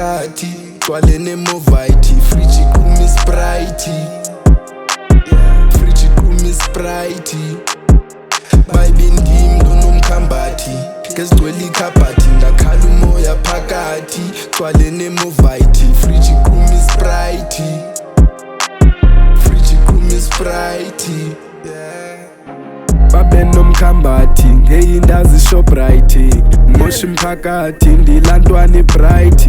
phakathi gcwale nemovayithi fridge iqhuma isprite fridge iqhuma isprite bayibindim nonomkhambathi ngezigcwele ikhabhathi ngakhala umoya phakathi gcwale nemovayithi fridge iqhuma isprite fridge iqhuma isprite babe nomkhambathi ngeyindazi Shoprite ngimosha imphakathi ndilantwana ibright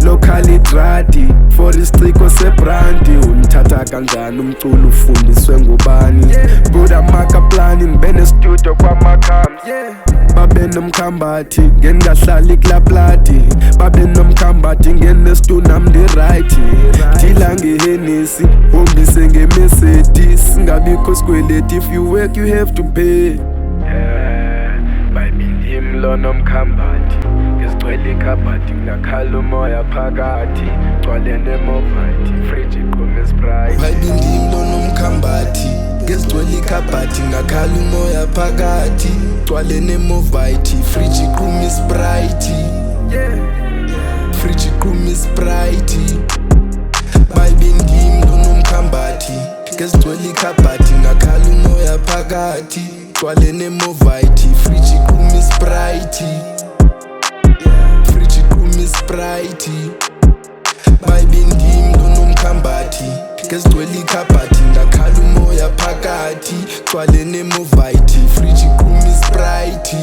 local idradi for isiciko sebrandi umthatha kanjani umculo ufundiswe ngubani buda makaplani ngibe nestudio kwamakhambi babe nomkhambathi ngengahlali klaplati babe nomkhambathi ngenestu nami ndi-right dila ngehenesi hombise ngeMercedes ngabikho sikweleti if you work you have to pay bayibindim lo nomkhambathi ngezigcwele ikhabhathi ngakhala umoya phakathi gcwale nemovayithi fridge iqhuma isprite bayibindim lo nomkhambathi ngezigcwele ikhabhathi ngakhala umoya phakathi gcwale nemovayithi fridge iqhuma isprite fridge iqhuma isprite bayibindim lo nomkhambathi ngezigcwele ikhabhathi ngakhala umoya phakathi gcwale nemovayithi fridge iqhuma isprite fridge iqhuma isprite bayibindim lo nomkhambathi ngezigcwele ikhabhathi ngakhala umoya phakathi gcwale nemovayithi fridge iqhuma isprite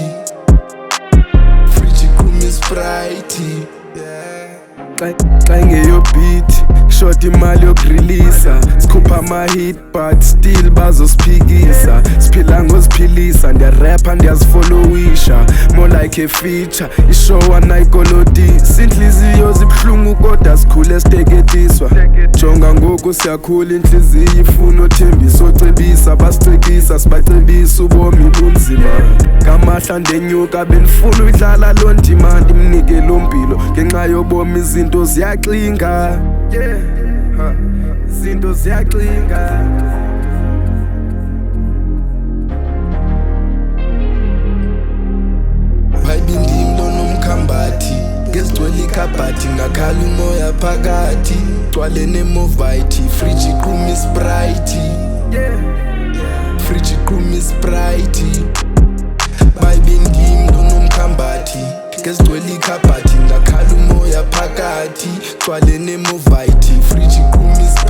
fridge iqhuma isprite xa ingeyobhit short imali yokureleasa sikhupha ama-hit but still bazosiphikisa siphila ngoziphilisa ndiyarapha ndiyazifollowisha more like a feature ishow anayikolotisa inhliziyo zibuhlungu kodwa sikhule siteketiswa jonga ngoku siyakhula inhliziyo ifuna othembisa ocebisa basicekisa sibacebisa ubomi bunzima ngamahla ndenyuka benifuna uyidlala lo ndima ndimnike lo mpilo ngenxa yobomi izinto ziyaxinga izinto ziyaxinga bayibindim lo nomkhambathi ngezigcwele ikhabhathi ngakhala umoya phakathi gcwale nemovayithi fridge iqhuma isprite fridge iqhuma isprite bayibindim lo nomkhambathi ngezigcwele ikhabhathi ngakhala umoya phakathi gcwale nemovayithi fridge iqhuma isprite